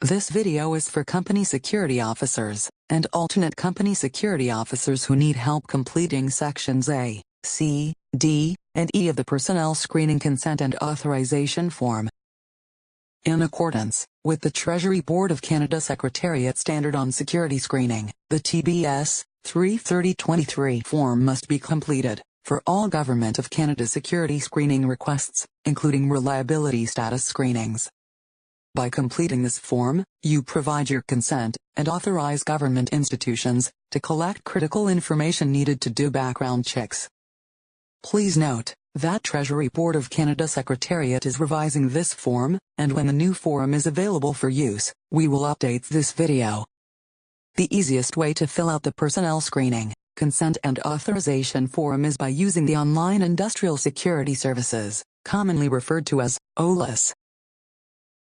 This video is for company security officers and alternate company security officers who need help completing Sections A, C, D, and E of the Personnel Screening Consent and Authorization Form. In accordance with the Treasury Board of Canada Secretariat Standard on Security Screening, the TBS 33023 form must be completed for all Government of Canada security screening requests, including reliability status screenings. By completing this form, you provide your consent and authorize government institutions to collect critical information needed to do background checks. Please note that Treasury Board of Canada Secretariat is revising this form, and when the new form is available for use, we will update this video. The easiest way to fill out the personnel screening, consent and authorization form is by using the Online Industrial Security Services, commonly referred to as OISS.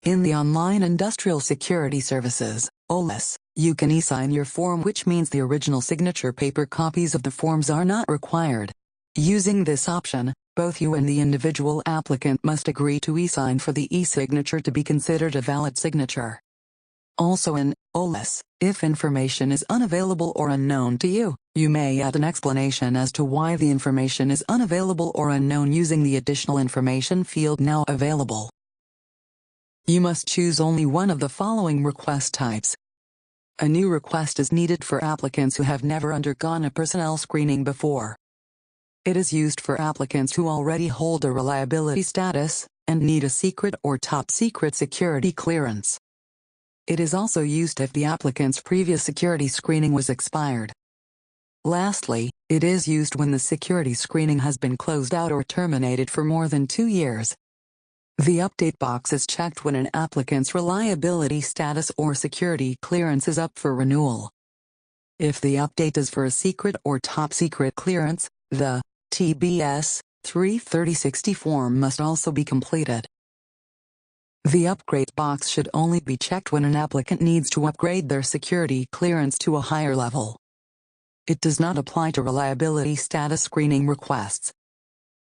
In the Online Industrial Security Services, OISS, you can e-sign your form, which means the original signature paper copies of the forms are not required. Using this option, both you and the individual applicant must agree to e-sign for the e-signature to be considered a valid signature. Also in OISS, if information is unavailable or unknown to you, you may add an explanation as to why the information is unavailable or unknown using the additional information field now available. You must choose only one of the following request types. A new request is needed for applicants who have never undergone a personnel screening before. It is used for applicants who already hold a reliability status and need a secret or top secret security clearance. It is also used if the applicant's previous security screening was expired. Lastly, it is used when the security screening has been closed out or terminated for more than 2 years. The update box is checked when an applicant's reliability status or security clearance is up for renewal. If the update is for a secret or top secret clearance, the TBS 33060 form must also be completed. The upgrade box should only be checked when an applicant needs to upgrade their security clearance to a higher level. It does not apply to reliability status screening requests.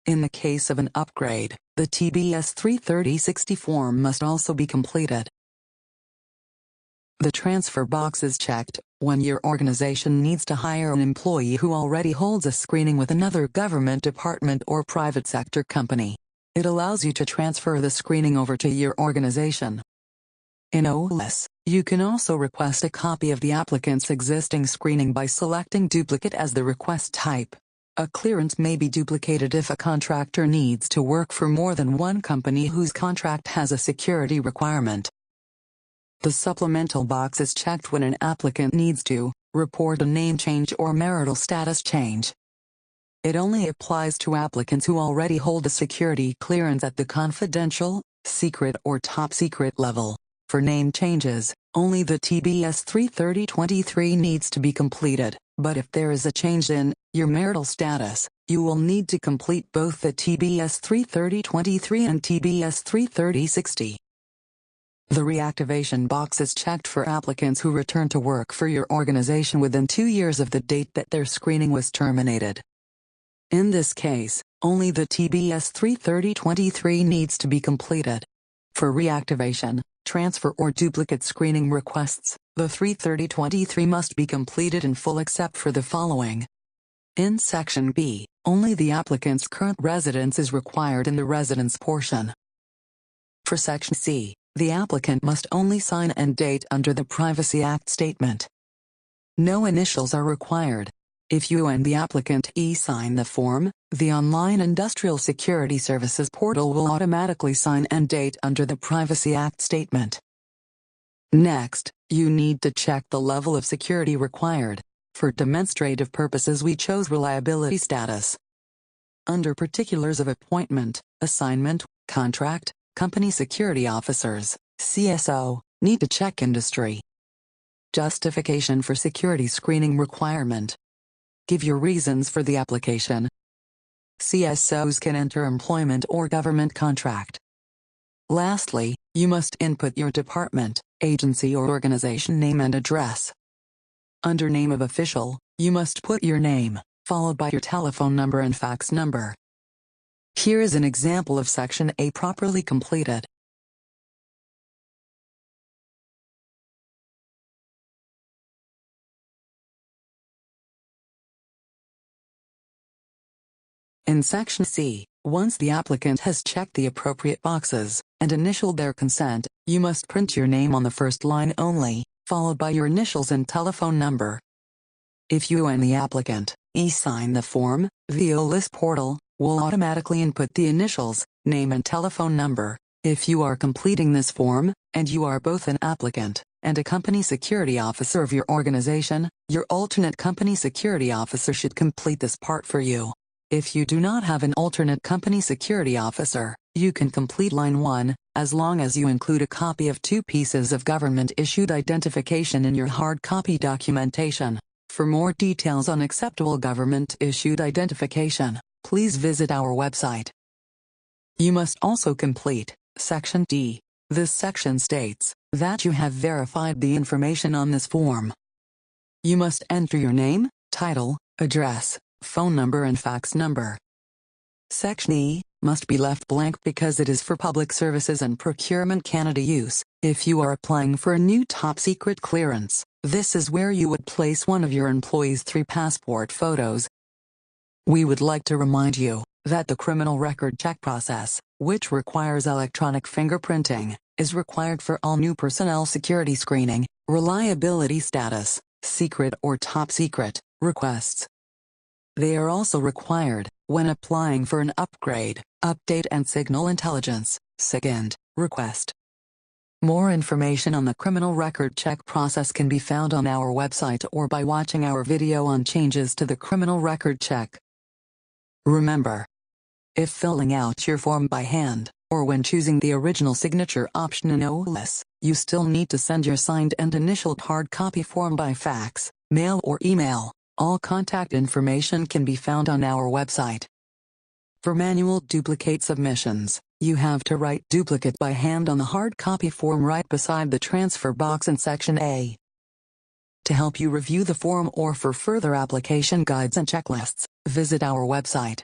In the case of an upgrade, the TBS 33060 form must also be completed. The transfer box is checked when your organization needs to hire an employee who already holds a screening with another government department or private sector company. It allows you to transfer the screening over to your organization. In OISS, you can also request a copy of the applicant's existing screening by selecting duplicate as the request type. A clearance may be duplicated if a contractor needs to work for more than one company whose contract has a security requirement. The supplemental box is checked when an applicant needs to report a name change or marital status change. It only applies to applicants who already hold a security clearance at the confidential, secret or top secret level. For name changes, only the TBS 33023 needs to be completed, but if there is a change in your marital status, you will need to complete both the TBS 33023 and TBS 33060. The reactivation box is checked for applicants who return to work for your organization within 2 years of the date that their screening was terminated. In this case, only the TBS 33023 needs to be completed. For reactivation, transfer or duplicate screening requests, the 33023 must be completed in full except for the following. In Section B, only the applicant's current residence is required in the residence portion. For Section C, the applicant must only sign and date under the Privacy Act statement. No initials are required. If you and the applicant e-sign the form, the Online Industrial Security Services portal will automatically sign and date under the Privacy Act statement. Next, you need to check the level of security required. For demonstrative purposes, we chose reliability status. Under particulars of appointment, assignment, contract, company security officers, CSO, need to check industry. Justification for security screening requirement. Give your reasons for the application. CSOs can enter employment or government contract. Lastly, you must input your department, agency or organization name and address. Under name of official, you must put your name, followed by your telephone number and fax number. Here is an example of Section A properly completed. In Section C, once the applicant has checked the appropriate boxes and initialed their consent, you must print your name on the first line only, followed by your initials and telephone number. If you and the applicant e-sign the form, the OLIS portal will automatically input the initials, name and telephone number. If you are completing this form, and you are both an applicant and a company security officer of your organization, your alternate company security officer should complete this part for you. If you do not have an alternate company security officer, you can complete line 1, as long as you include a copy of 2 pieces of government-issued identification in your hard copy documentation. For more details on acceptable government-issued identification, please visit our website. You must also complete Section D. This section states that you have verified the information on this form. You must enter your name, title, address, phone number and fax number. Section E must be left blank because it is for Public Services and Procurement Canada use. If you are applying for a new top-secret clearance, this is where you would place one of your employees' 3 passport photos. We would like to remind you that the criminal record check process, which requires electronic fingerprinting, is required for all new personnel security screening, reliability status, secret or top secret requests. They are also required when applying for an upgrade, update and signal intelligence (SIGINT) request. More information on the criminal record check process can be found on our website or by watching our video on changes to the criminal record check. Remember, if filling out your form by hand, or when choosing the original signature option in OLIS, you still need to send your signed and initialed hard copy form by fax, mail or email. All contact information can be found on our website. For manual duplicate submissions, you have to write duplicate by hand on the hard copy form right beside the transfer box in Section A. To help you review the form or for further application guides and checklists, visit our website.